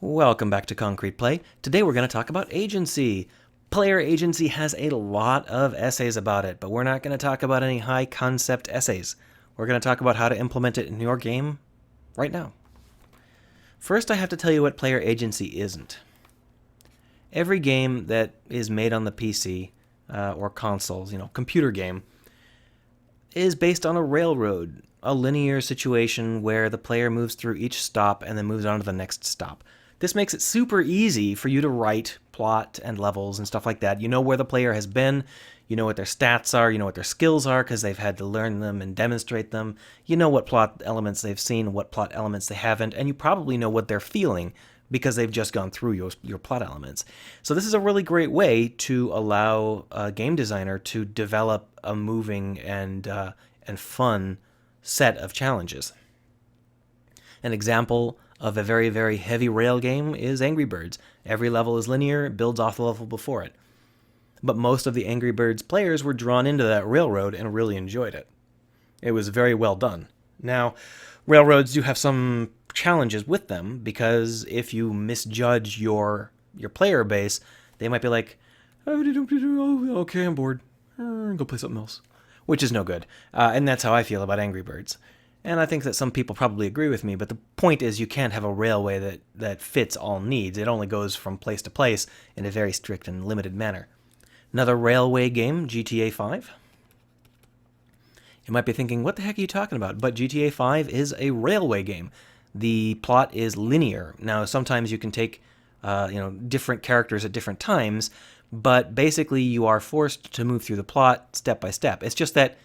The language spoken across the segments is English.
Welcome back to Concrete Play. Today we're going to talk about agency. Player agency has a lot of essays about it, but we're not going to talk about any high concept essays. We're going to talk about how to implement it in your game right now. First, I have to tell you what player agency isn't. Every game that is made on the PC or consoles, computer game, is based on a railroad, a linear situation where the player moves through each stop and then moves on to the next stop. This makes it super easy for you to write plot and levels and stuff like that. You know where the player has been, you know what their stats are, you know what their skills are because they've had to learn them and demonstrate them. You know what plot elements they've seen, what plot elements they haven't, and you probably know what they're feeling because they've just gone through your plot elements. So this is a really great way to allow a game designer to develop a moving and fun set of challenges. An example of a very, very heavy rail game is Angry Birds. Every level is linear, it builds off the level before it. But most of the Angry Birds players were drawn into that railroad and really enjoyed it. It was very well done. Now, railroads do have some challenges with them because if you misjudge your player base, they might be like, oh, okay, I'm bored. Go play something else. Which is no good. And that's how I feel about Angry Birds. And I think that some people probably agree with me, but the point is you can't have a railway that fits all needs. It only goes from place to place in a very strict and limited manner. Another railway game, GTA 5. You might be thinking, what the heck are you talking about? But GTA 5 is a railway game. The plot is linear. Now, sometimes you can take different characters at different times, but basically you are forced to move through the plot step by step. It's just that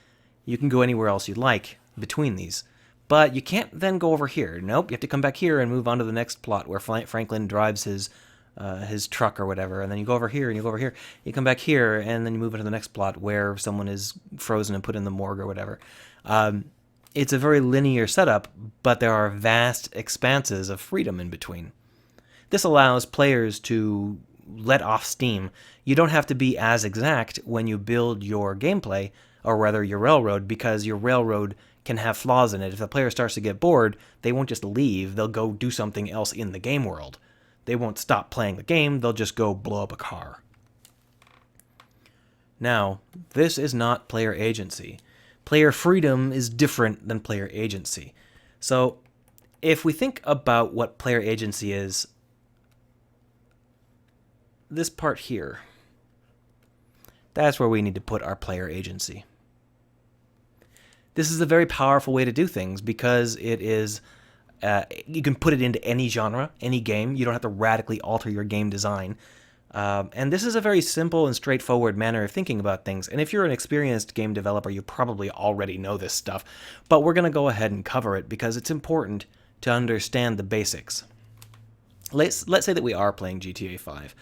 you can go anywhere else you'd like between these. But you can't then go over here. Nope, you have to come back here and move on to the next plot where Franklin drives his truck or whatever, and then you go over here and you go over here. You come back here and then you move into the next plot where someone is frozen and put in the morgue or whatever. It's a very linear setup, but there are vast expanses of freedom in between. This allows players to let off steam. You don't have to be as exact when you build your gameplay, or rather your railroad, because your railroad can have flaws in it. If the player starts to get bored, they won't just leave, they'll go do something else in the game world. They won't stop playing the game, they'll just go blow up a car. Now, this is not player agency. Player freedom is different than player agency. So, if we think about what player agency is, this part here, that's where we need to put our player agency. This is a very powerful way to do things because it is, you can put it into any genre, any game. You don't have to radically alter your game design. And this is a very simple and straightforward manner of thinking about things. And if you're an experienced game developer, you probably already know this stuff. But we're going to go ahead and cover it because it's important to understand the basics. Let's say that we are playing GTA 5.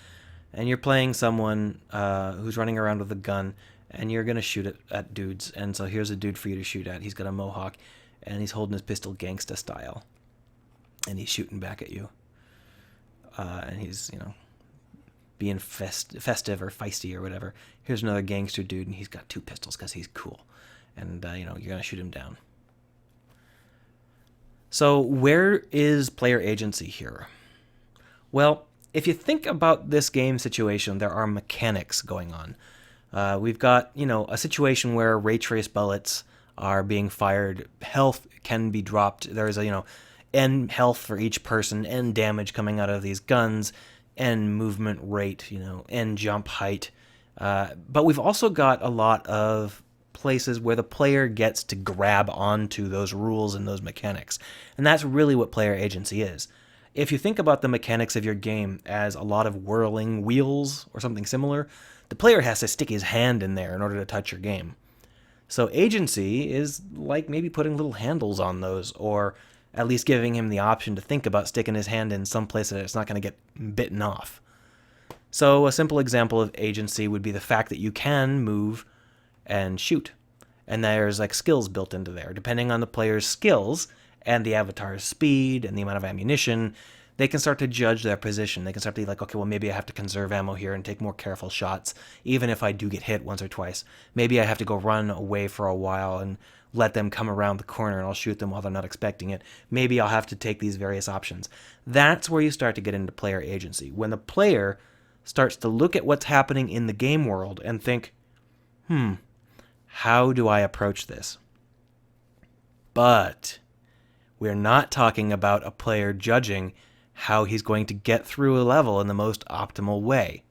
And you're playing someone who's running around with a gun, and you're going to shoot at dudes. And so here's a dude for you to shoot at. He's got a mohawk, and he's holding his pistol gangsta style. And he's shooting back at you. And he's, being festive or feisty or whatever. Here's another gangster dude, and he's got two pistols because he's cool. And, you're going to shoot him down. So where is player agency here? Well, if you think about this game situation, there are mechanics going on. We've got, a situation where ray trace bullets are being fired. Health can be dropped. There's N health for each person, N damage coming out of these guns, N movement rate, N jump height. But we've also got a lot of places where the player gets to grab onto those rules and those mechanics. And that's really what player agency is. If you think about the mechanics of your game as a lot of whirling wheels or something similar, the player has to stick his hand in there in order to touch your game. So agency is like maybe putting little handles on those, or at least giving him the option to think about sticking his hand in some place that it's not going to get bitten off. So a simple example of agency would be the fact that you can move and shoot. And there's like skills built into there. Depending on the player's skills and the avatar's speed and the amount of ammunition, they can start to judge their position. They can start to be like, okay, well, maybe I have to conserve ammo here and take more careful shots, even if I do get hit once or twice. Maybe I have to go run away for a while and let them come around the corner and I'll shoot them while they're not expecting it. Maybe I'll have to take these various options. That's where you start to get into player agency. When the player starts to look at what's happening in the game world and think, how do I approach this? But we're not talking about a player judging how he's going to get through a level in the most optimal way.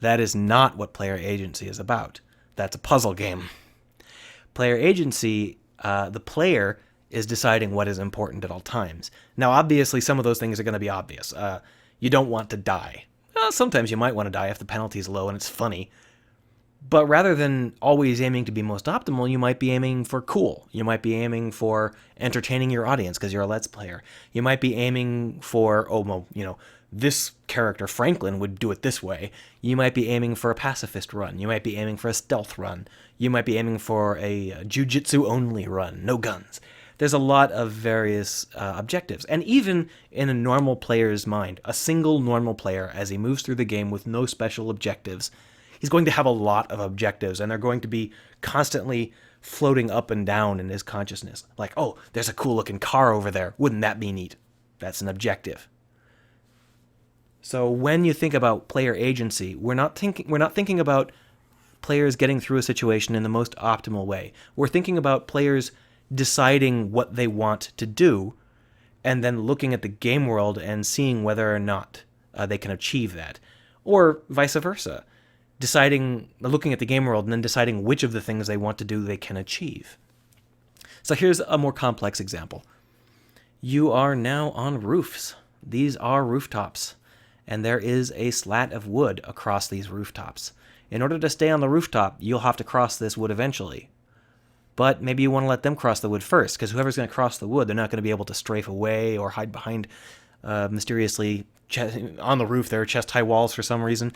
That is not what player agency is about. That's a puzzle game. Player agency, the player is deciding what is important at all times. Now, obviously, some of those things are going to be obvious. You don't want to die. Well, sometimes you might want to die if the penalty is low and it's funny. But rather than always aiming to be most optimal, you might be aiming for cool. You might be aiming for entertaining your audience because you're a Let's Player. You might be aiming for, this character, Franklin, would do it this way. You might be aiming for a pacifist run. You might be aiming for a stealth run. You might be aiming for a jiu-jitsu only run, no guns. There's a lot of various objectives. And even in a normal player's mind, a single normal player, as he moves through the game with no special objectives, he's going to have a lot of objectives, and they're going to be constantly floating up and down in his consciousness. Like, oh, there's a cool-looking car over there. Wouldn't that be neat? That's an objective. So when you think about player agency, we're not thinking about players getting through a situation in the most optimal way. We're thinking about players deciding what they want to do, and then looking at the game world and seeing whether or not they can achieve that, or vice versa. Looking at the game world and then deciding which of the things they want to do they can achieve. So here's a more complex example. You are now on roofs. These are rooftops, and there is a slat of wood across these rooftops. In order to stay on the rooftop, you'll have to cross this wood eventually. But maybe you want to let them cross the wood first, because whoever's going to cross the wood, they're not going to be able to strafe away or hide behind mysteriously on the roof. There are chest-high walls for some reason.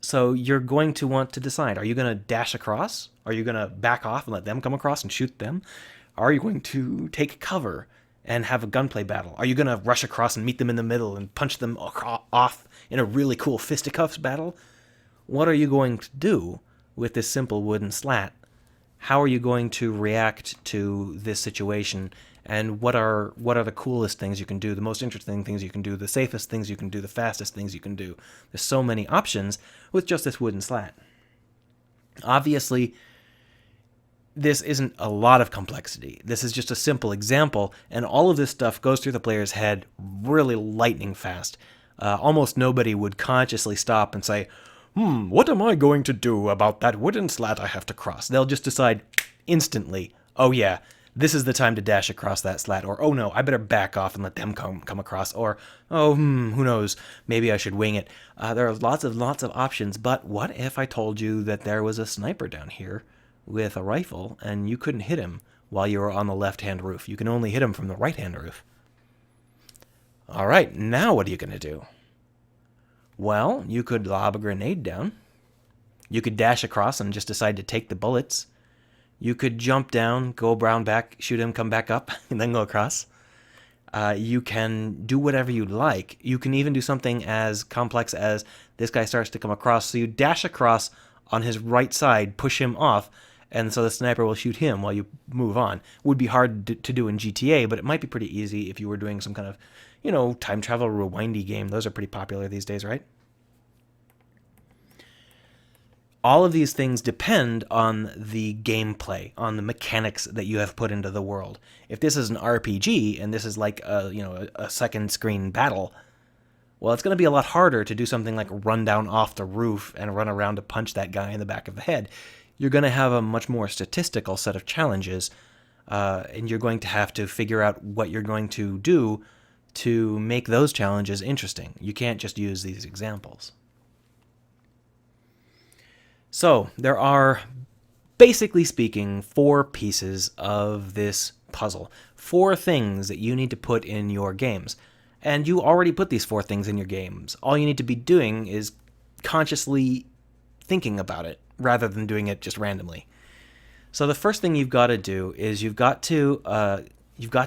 So you're going to want to decide, are you going to dash across? Are you going to back off and let them come across and shoot them? Are you going to take cover and have a gunplay battle? Are you going to rush across and meet them in the middle and punch them off in a really cool fisticuffs battle? What are you going to do with this simple wooden slat? How are you going to react to this situation? And what are the coolest things you can do, the most interesting things you can do, the safest things you can do, the fastest things you can do? There's so many options with just this wooden slat. Obviously, this isn't a lot of complexity. This is just a simple example, and all of this stuff goes through the player's head really lightning fast. Almost nobody would consciously stop and say, what am I going to do about that wooden slat I have to cross? They'll just decide instantly, oh yeah, this is the time to dash across that slat, or oh no, I better back off and let them come across, or oh, who knows, maybe I should wing it. There are lots of options, but what if I told you that there was a sniper down here with a rifle and you couldn't hit him while you were on the left-hand roof? You can only hit him from the right-hand roof. All right, now what are you going to do? Well, you could lob a grenade down. You could dash across and just decide to take the bullets. You could jump down, go around back, shoot him, come back up, and then go across. You can do whatever you like. You can even do something as complex as this guy starts to come across. So you dash across on his right side, push him off, and so the sniper will shoot him while you move on. Would be hard to do in GTA, but it might be pretty easy if you were doing some kind of, time travel rewindy game. Those are pretty popular these days, right? All of these things depend on the gameplay, on the mechanics that you have put into the world. If this is an RPG and this is like a second screen battle, well, it's going to be a lot harder to do something like run down off the roof and run around to punch that guy in the back of the head. You're going to have a much more statistical set of challenges, and you're going to have to figure out what you're going to do to make those challenges interesting. You can't just use these examples. So there are, basically speaking, 4 pieces of this puzzle. 4 things that you need to put in your games. And you already put these 4 things in your games. All you need to be doing is consciously thinking about it, rather than doing it just randomly. So the first thing you've got to do is you've got to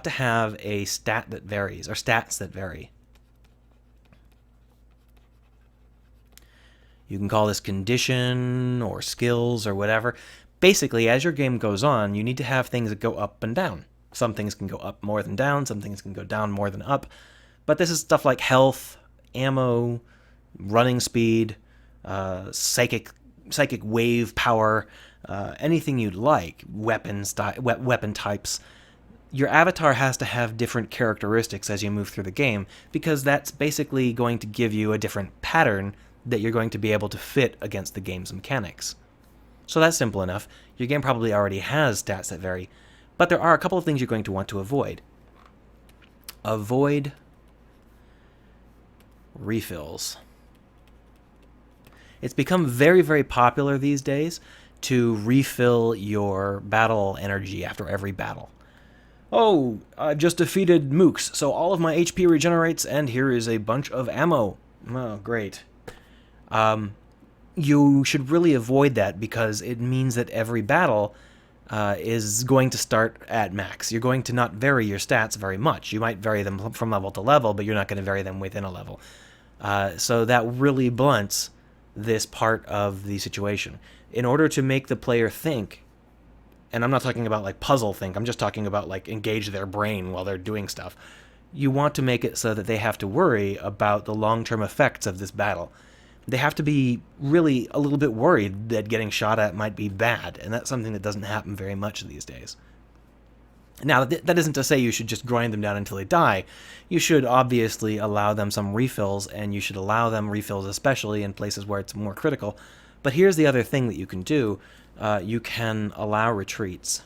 have a stat that varies, or stats that vary. You can call this condition or skills or whatever. Basically, as your game goes on, you need to have things that go up and down. Some things can go up more than down, some things can go down more than up. But this is stuff like health, ammo, running speed, psychic wave power, anything you'd like, weapon types. Your avatar has to have different characteristics as you move through the game, because that's basically going to give you a different pattern that you're going to be able to fit against the game's mechanics. So that's simple enough. Your game probably already has stats that vary, but there are a couple of things you're going to want to avoid. Avoid refills. It's become very, very popular these days to refill your battle energy after every battle. Oh, I've just defeated Mooks, so all of my HP regenerates, and here is a bunch of ammo. Oh, great. You should really avoid that, because it means that every battle is going to start at max. You're going to not vary your stats very much. You might vary them from level to level, but you're not going to vary them within a level. So that really blunts this part of the situation. In order to make the player think, and I'm not talking about like puzzle think, I'm just talking about like engage their brain while they're doing stuff, you want to make it so that they have to worry about the long-term effects of this battle. They have to be really a little bit worried that getting shot at might be bad, and that's something that doesn't happen very much these days. Now, that isn't to say you should just grind them down until they die. You should obviously allow them some refills, and you should allow them refills especially in places where it's more critical. But here's the other thing that you can do. You can allow retreats.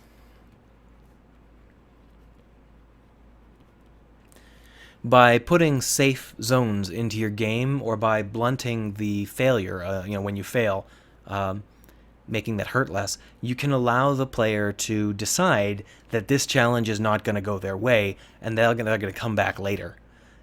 By putting safe zones into your game, or by blunting the failure, when you fail, making that hurt less, you can allow the player to decide that this challenge is not going to go their way, and they're going to come back later.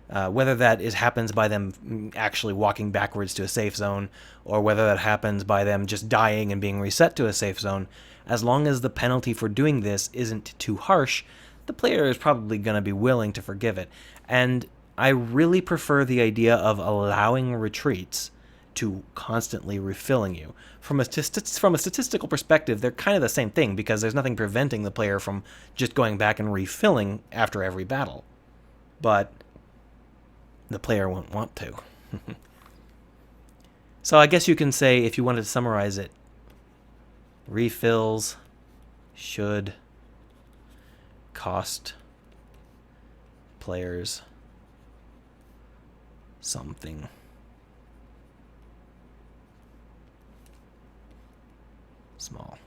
Whether that happens by them actually walking backwards to a safe zone, or whether that happens by them just dying and being reset to a safe zone, as long as the penalty for doing this isn't too harsh, the player is probably going to be willing to forgive it. And I really prefer the idea of allowing retreats to constantly refilling you. From a statistical perspective, they're kind of the same thing, because there's nothing preventing the player from just going back and refilling after every battle. But the player won't want to. So I guess you can say, if you wanted to summarize it, refills should cost players something. Small.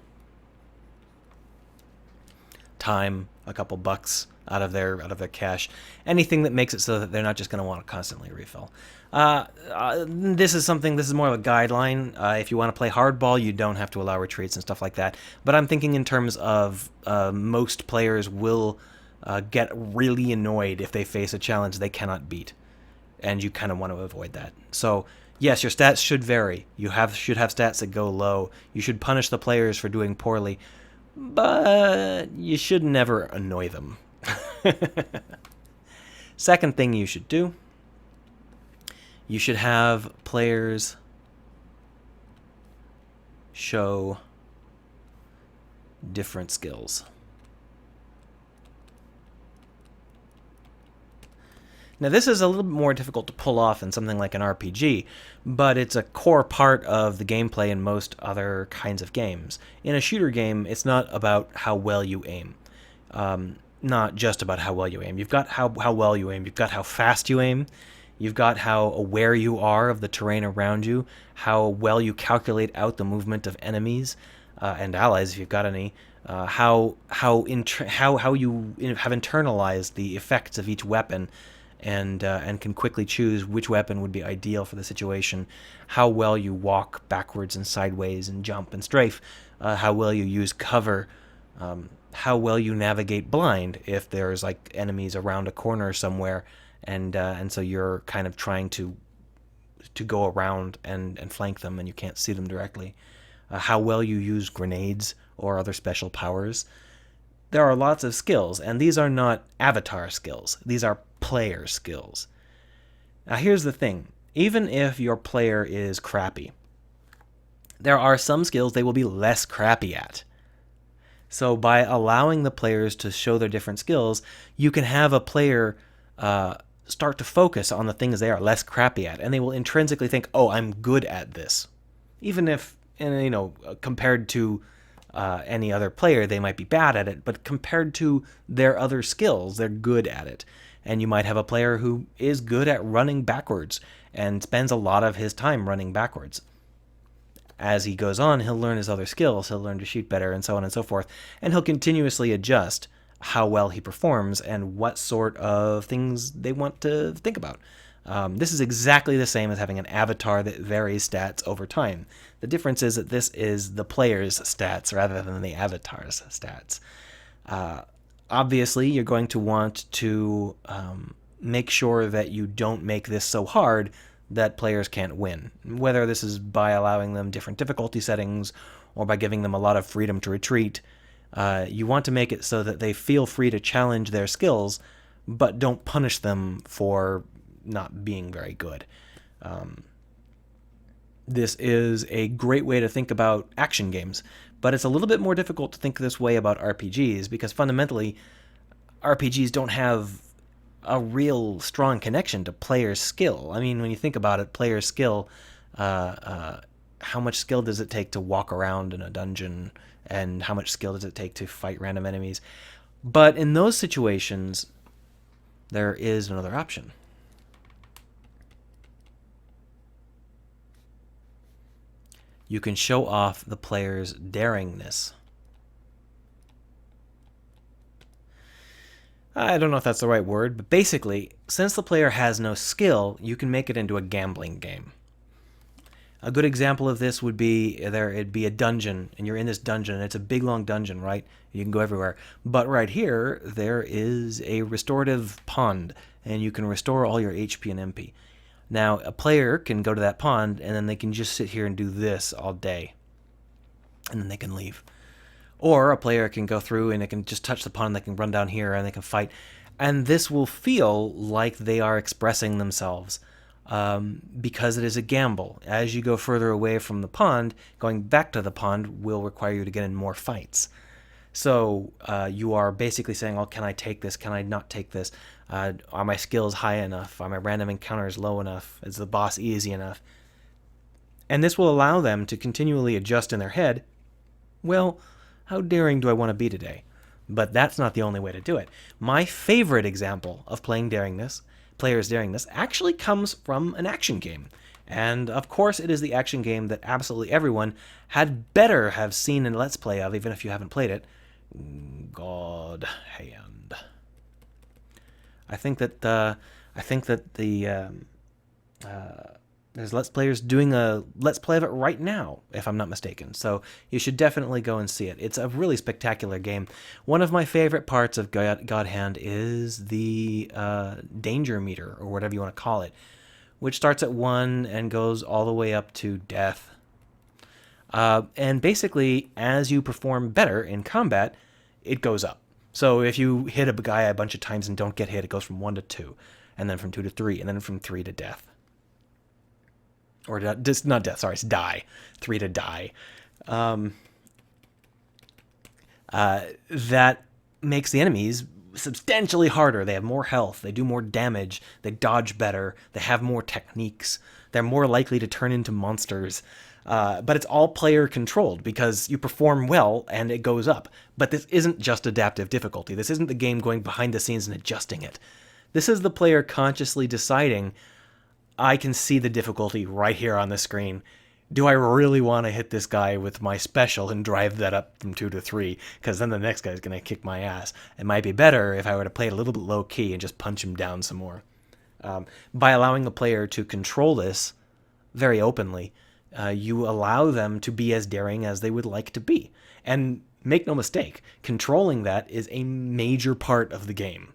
Time, a couple bucks out of their cash. Anything that makes it so that they're not just going to want to constantly refill. This is more of a guideline. If you want to play hardball, you don't have to allow retreats and stuff like that. But I'm thinking in terms of most players will get really annoyed if they face a challenge they cannot beat, and you kind of want to avoid that. So yes, your stats should vary. You should have stats that go low. You should punish the players for doing poorly, but you should never annoy them. Second thing you should do, you should have players show different skills. Now, this is a little bit more difficult to pull off in something like an RPG, but it's a core part of the gameplay in most other kinds of games. In a shooter game, it's not about how well you aim. Not just about how well you aim. You've got how well you aim. You've got how fast you aim. You've got how aware you are of the terrain around you, how well you calculate out the movement of enemies and allies, if you've got any. How you have internalized the effects of each weapon, and can quickly choose which weapon would be ideal for the situation. How well you walk backwards and sideways and jump and strafe. How well you use cover. How well you navigate blind if there's like enemies around a corner somewhere, and so you're kind of trying to go around and flank them and you can't see them directly. How well you use grenades or other special powers. There are lots of skills, and these are not avatar skills. These are player skills. Now here's the thing. Even if your player is crappy, there are some skills they will be less crappy at. So by allowing the players to show their different skills, you can have a player start to focus on the things they are less crappy at, and they will intrinsically think, "Oh, I'm good at this," even if compared to any other player, they might be bad at it. But compared to their other skills, they're good at it. And you might have a player who is good at running backwards and spends a lot of his time running backwards. As he goes on, he'll learn his other skills, he'll learn to shoot better, and so on and so forth, and he'll continuously adjust how well he performs and what sort of things they want to think about. This is exactly the same as having an avatar that varies stats over time. The difference is that this is the player's stats rather than the avatar's stats. Obviously, you're going to want to make sure that you don't make this so hard that players can't win, whether this is by allowing them different difficulty settings or by giving them a lot of freedom to retreat. You want to make it so that they feel free to challenge their skills, but don't punish them for not being very good. This is a great way to think about action games, but it's a little bit more difficult to think this way about RPGs because fundamentally, RPGs don't have a real strong connection to player skill. I mean, when you think about it, player skill, how much skill does it take to walk around in a dungeon, and how much skill does it take to fight random enemies? But in those situations, there is another option. You can show off the player's daringness. I don't know if that's the right word, but basically, since the player has no skill, you can make it into a gambling game. A good example of this would be it'd be a dungeon, and you're in this dungeon, and it's a big long dungeon, right? You can go everywhere. But right here, there is a restorative pond, and you can restore all your HP and MP. Now, a player can go to that pond, and then they can just sit here and do this all day, and then they can leave. Or a player can go through and they can just touch the pond, they can run down here, and they can fight. And this will feel like they are expressing themselves because it is a gamble. As you go further away from the pond, going back to the pond will require you to get in more fights. So you are basically saying, "Oh, can I take this? Can I not take this? Are my skills high enough? Are my random encounters low enough? Is the boss easy enough?" And this will allow them to continually adjust in their head, well, how daring do I want to be today? But that's not the only way to do it. My favorite example of players daring this, actually comes from an action game. And of course, it is the action game that absolutely everyone had better have seen a Let's Play of, even if you haven't played it. God Hand. I think that there's Let's Players doing a Let's Play of it right now, if I'm not mistaken. So you should definitely go and see it. It's a really spectacular game. One of my favorite parts of God Hand is the danger meter, or whatever you want to call it, which starts at 1 and goes all the way up to death. And basically, as you perform better in combat, it goes up. So if you hit a guy a bunch of times and don't get hit, it goes from 1 to 2, and then from 2 to 3, and then from 3 to death. Or just not death, sorry, it's die. 3 to die. That makes the enemies substantially harder. They have more health, they do more damage, they dodge better, they have more techniques, they're more likely to turn into monsters. But it's all player controlled because you perform well and it goes up. But this isn't just adaptive difficulty. This isn't the game going behind the scenes and adjusting it. This is the player consciously deciding, I can see the difficulty right here on the screen. Do I really want to hit this guy with my special and drive that up from 2 to 3? Because then the next guy's going to kick my ass. It might be better if I were to play it a little bit low key and just punch him down some more. By allowing the player to control this very openly, you allow them to be as daring as they would like to be. And make no mistake, controlling that is a major part of the game.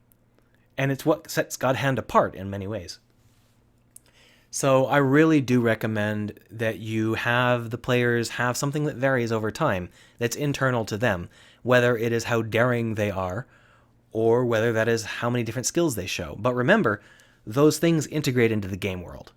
And it's what sets God Hand apart in many ways. So I really do recommend that you have the players have something that varies over time, that's internal to them, whether it is how daring they are, or whether that is how many different skills they show. But remember, those things integrate into the game world.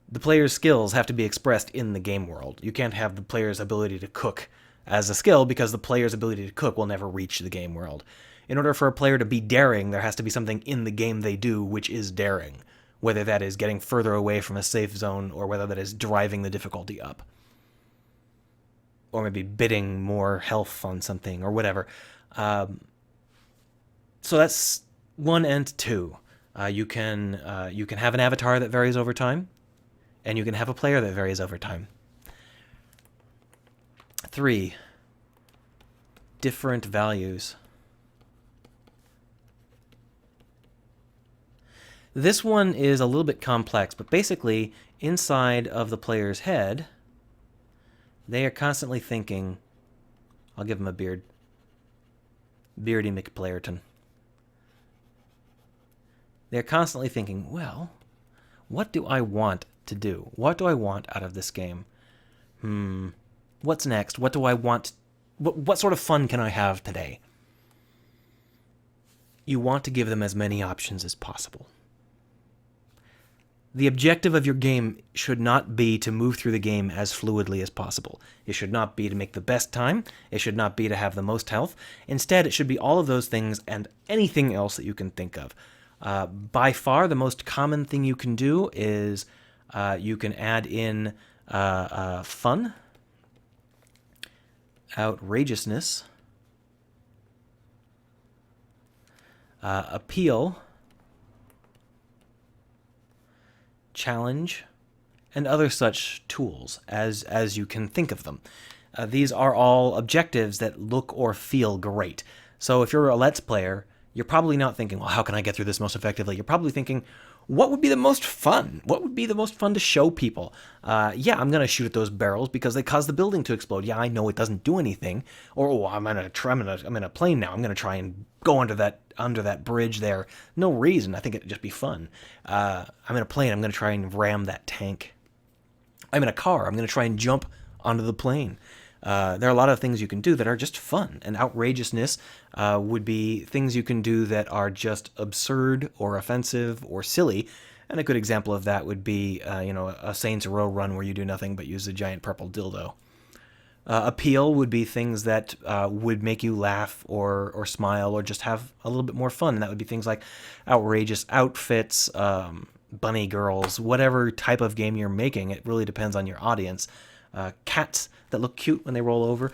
The player's skills have to be expressed in the game world. You can't have the player's ability to cook as a skill because the player's ability to cook will never reach the game world. In order for a player to be daring, there has to be something in the game they do which is daring, whether that is getting further away from a safe zone or whether that is driving the difficulty up. Or maybe bidding more health on something or whatever. So that's 1 and 2. You can have an avatar that varies over time, and you can have a player that varies over time. 3. Different values. This one is a little bit complex, but basically, inside of the player's head, they are constantly thinking, I'll give him a beard, Beardy McPlayerton. They're constantly thinking, well, what do I want to do? What do I want out of this game? What's next? What do I want? What sort of fun can I have today? You want to give them as many options as possible. The objective of your game should not be to move through the game as fluidly as possible. It should not be to make the best time. It should not be to have the most health. Instead, it should be all of those things and anything else that you can think of. By far, the most common thing you can do is you can add in fun, outrageousness, appeal, challenge, and other such tools as you can think of them. These are all objectives that look or feel great. So if you're a Let's Player, you're probably not thinking, well, how can I get through this most effectively? You're probably thinking, what would be the most fun? What would be the most fun to show people? Yeah, I'm going to shoot at those barrels because they cause the building to explode. Yeah, I know it doesn't do anything. Or, oh, I'm in a plane now. I'm going to try and go under that bridge there. No reason. I think it'd just be fun. I'm in a plane. I'm going to try and ram that tank. I'm in a car. I'm going to try and jump onto the plane. There are a lot of things you can do that are just fun, and outrageousness would be things you can do that are just absurd or offensive or silly. And a good example of that would be, a Saints Row run where you do nothing but use a giant purple dildo. Appeal would be things that would make you laugh or smile or just have a little bit more fun. And that would be things like outrageous outfits, bunny girls, whatever type of game you're making. It really depends on your audience. Cats that look cute when they roll over,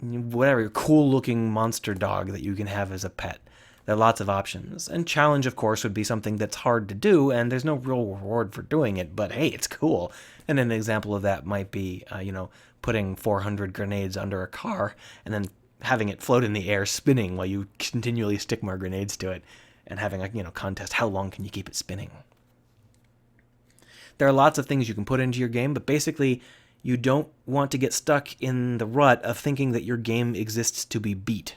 whatever, cool-looking monster dog that you can have as a pet. There are lots of options. And challenge, of course, would be something that's hard to do, and there's no real reward for doing it, but hey, it's cool. And an example of that might be, putting 400 grenades under a car and then having it float in the air spinning while you continually stick more grenades to it, and having a contest, how long can you keep it spinning? There are lots of things you can put into your game, but basically you don't want to get stuck in the rut of thinking that your game exists to be beat.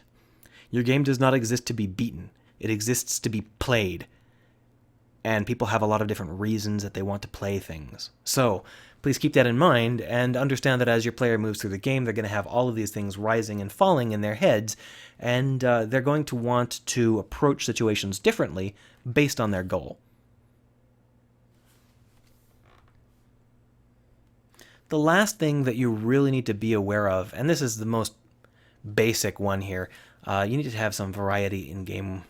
Your game does not exist to be beaten. It exists to be played. And people have a lot of different reasons that they want to play things. So please keep that in mind and understand that as your player moves through the game, they're going to have all of these things rising and falling in their heads, and they're going to want to approach situations differently based on their goal. The last thing that you really need to be aware of, and this is the most basic one here, you need to have some variety in game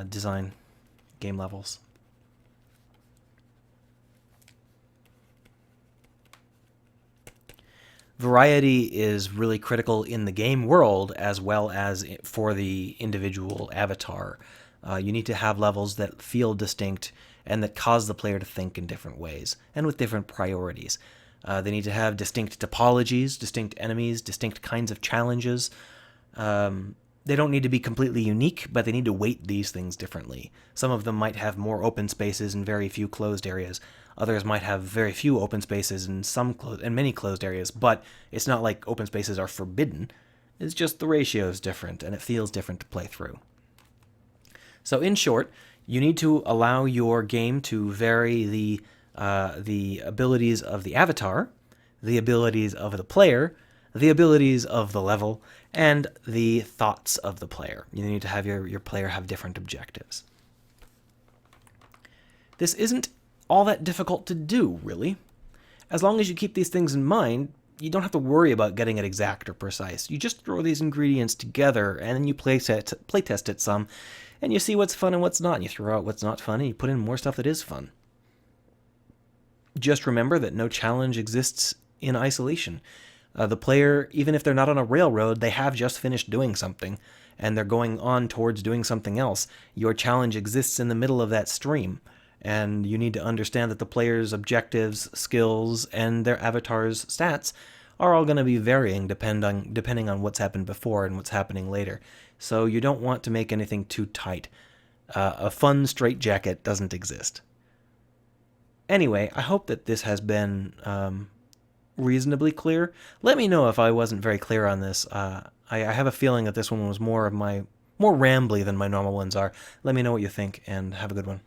design, game levels. Variety is really critical in the game world as well as for the individual avatar. You need to have levels that feel distinct and that cause the player to think in different ways and with different priorities. They need to have distinct topologies, distinct enemies, distinct kinds of challenges. They don't need to be completely unique, but they need to weight these things differently. Some of them might have more open spaces and very few closed areas. Others might have very few open spaces and many closed areas, but it's not like open spaces are forbidden. It's just the ratio is different, and it feels different to play through. So in short, you need to allow your game to vary the abilities of the avatar, the abilities of the player, the abilities of the level, and the thoughts of the player. You need to have your player have different objectives. This isn't all that difficult to do, really. As long as you keep these things in mind, you don't have to worry about getting it exact or precise. You just throw these ingredients together, and then you playtest it some, and you see what's fun and what's not, and you throw out what's not fun, and you put in more stuff that is fun. Just remember that no challenge exists in isolation. The player, even if they're not on a railroad, they have just finished doing something, and they're going on towards doing something else. Your challenge exists in the middle of that stream, and you need to understand that the player's objectives, skills, and their avatar's stats are all going to be varying depending on what's happened before and what's happening later. So you don't want to make anything too tight. A fun straitjacket doesn't exist. Anyway, I hope that this has been reasonably clear. Let me know if I wasn't very clear on this. I have a feeling that this one was more rambly than my normal ones are. Let me know what you think, and have a good one.